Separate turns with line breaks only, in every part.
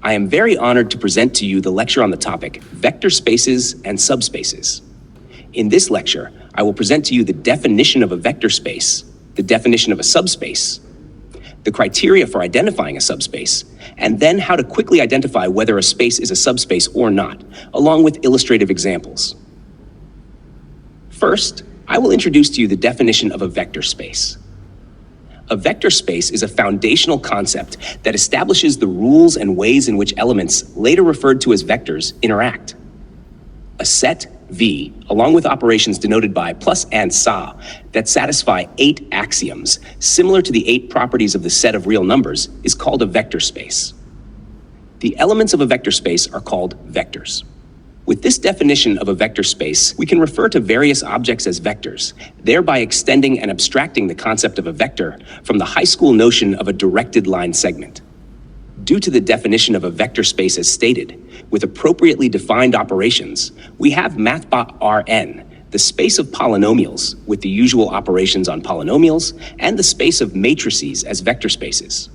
I am very honored to present to you the lecture on the topic, Vector Spaces and Subspaces. In this lecture, I will present to you the definition of a vector space, the definition of a subspace, the criteria for identifying a subspace, and then how to quickly identify whether a space is a subspace or not, along with illustrative examples. First, I will introduce to you the definition of a vector space. A vector space is a foundational concept that establishes the rules and ways in which elements, later referred to as vectors, interact. A set V, along with operations denoted by plus and sa, that satisfy 8 axioms, similar to the 8 properties of the set of real numbers, is called a vector space. The elements of a vector space are called vectors. With this definition of a vector space, we can refer to various objects as vectors, thereby extending and abstracting the concept of a vector from the high school notion of a directed line segment. Due to the definition of a vector space as stated, with appropriately defined operations, we have mathba Rn, the space of polynomials with the usual operations on polynomials, and the space of matrices as vector spaces.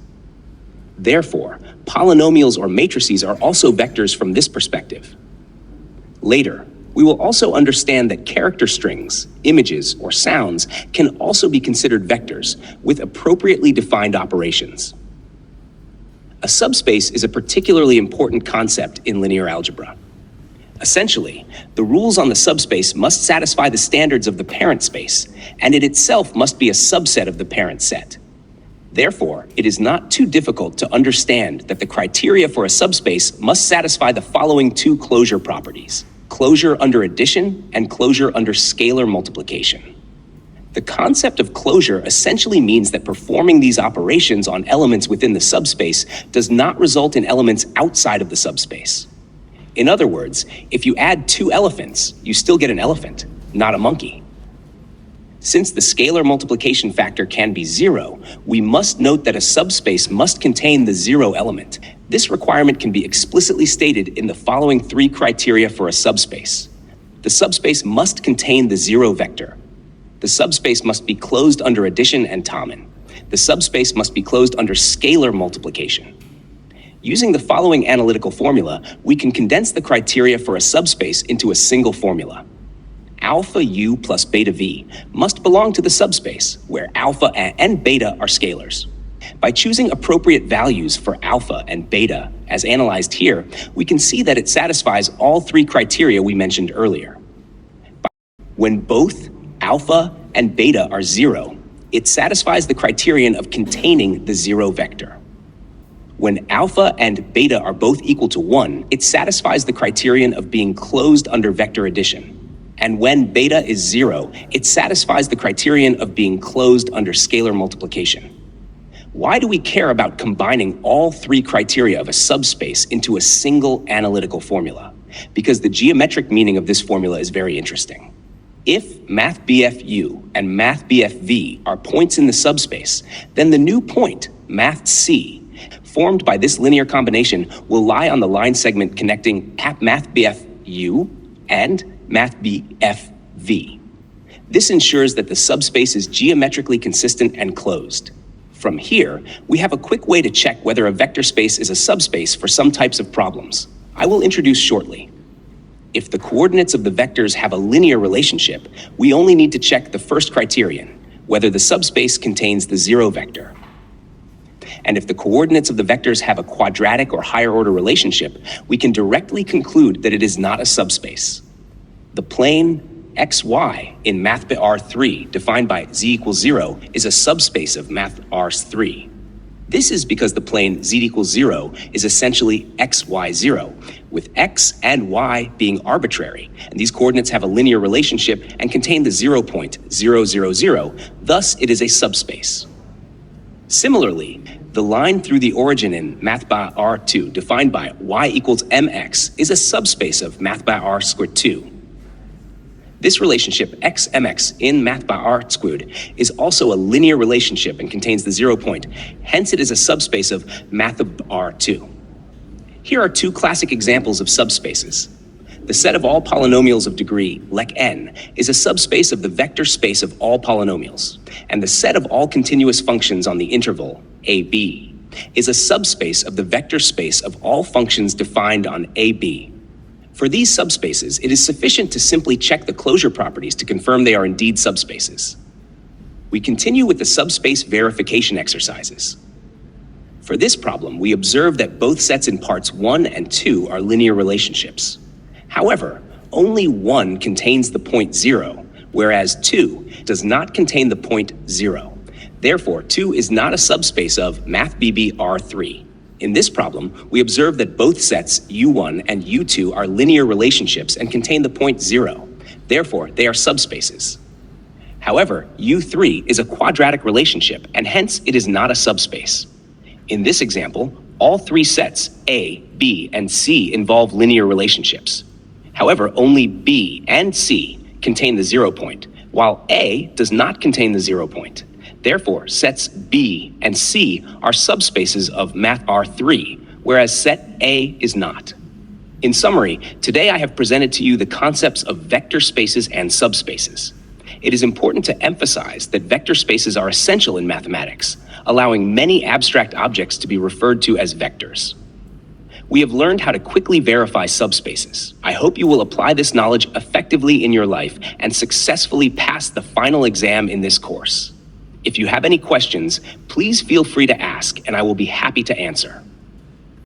Therefore, polynomials or matrices are also vectors from this perspective. Later, we will also understand that character strings, images, or sounds can also be considered vectors with appropriately defined operations. A subspace is a particularly important concept in linear algebra. Essentially, the rules on the subspace must satisfy the standards of the parent space, and it itself must be a subset of the parent set. Therefore, it is not too difficult to understand that the criteria for a subspace must satisfy the following 2 closure properties: closure under addition and closure under scalar multiplication. The concept of closure essentially means that performing these operations on elements within the subspace does not result in elements outside of the subspace. In other words, if you add 2 elephants, you still get an elephant, not a monkey. Since the scalar multiplication factor can be 0, we must note that a subspace must contain the 0 element. This requirement can be explicitly stated in the following 3 criteria for a subspace. The subspace must contain the 0 vector. The subspace must be closed under addition and Taman. The subspace must be closed under scalar multiplication. Using the following analytical formula, we can condense the criteria for a subspace into a single formula. Alpha u plus beta v must belong to the subspace, where alpha and beta are scalars. By choosing appropriate values for alpha and beta, as analyzed here, we can see that it satisfies all 3 criteria we mentioned earlier. When both alpha and beta are 0, it satisfies the criterion of containing the 0 vector. When alpha and beta are both equal to 1, it satisfies the criterion of being closed under vector addition. And when beta is 0, it satisfies the criterion of being closed under scalar multiplication. Why do we care about combining all 3 criteria of a subspace into a single analytical formula? Because the geometric meaning of this formula is very interesting. If mathBFU and mathBFV are points in the subspace, then the new point, mathC, formed by this linear combination will lie on the line segment connecting mathBFU and mathBFV. This ensures that the subspace is geometrically consistent and closed. From here, we have a quick way to check whether a vector space is a subspace for some types of problems. I will introduce shortly. If the coordinates of the vectors have a linear relationship, we only need to check the first criterion, whether the subspace contains the 0 vector. And if the coordinates of the vectors have a quadratic or higher order relationship, we can directly conclude that it is not a subspace. The plane xy in mathBR3, defined by z equals 0, is a subspace of mathR3. This is because the plane z equals 0 is essentially xy0, with x and y being arbitrary, and these coordinates have a linear relationship and contain the 0 point 0, 0, 0, thus it is a subspace. Similarly, the line through the origin in mathBR2, defined by y equals mx, is a subspace of mathBR squared 2. This relationship, xmx in mathBR squared, is also a linear relationship and contains the 0 point. Hence, it is a subspace of mathBR2. Here are 2 classic examples of subspaces. The set of all polynomials of degree, lec n, is a subspace of the vector space of all polynomials, and the set of all continuous functions on the interval, ab, is a subspace of the vector space of all functions defined on AB. For these subspaces, it is sufficient to simply check the closure properties to confirm they are indeed subspaces. We continue with the subspace verification exercises. For this problem, we observe that both sets in parts 1 and 2 are linear relationships. However, only 1 contains the point 0, whereas 2 does not contain the point 0. Therefore, 2 is not a subspace of MathBB R3. In this problem, we observe that both sets U1 and U2 are linear relationships and contain the point 0. Therefore, they are subspaces. However, U3 is a quadratic relationship, and hence it is not a subspace. In this example, all 3 sets, A, B, and C, involve linear relationships. However, only B and C contain the 0 point, while A does not contain the 0 point. Therefore, sets B and C are subspaces of Math R3, whereas set A is not. In summary, today I have presented to you the concepts of vector spaces and subspaces. It is important to emphasize that vector spaces are essential in mathematics, allowing many abstract objects to be referred to as vectors. We have learned how to quickly verify subspaces. I hope you will apply this knowledge effectively in your life and successfully pass the final exam in this course. If you have any questions, please feel free to ask, and I will be happy to answer.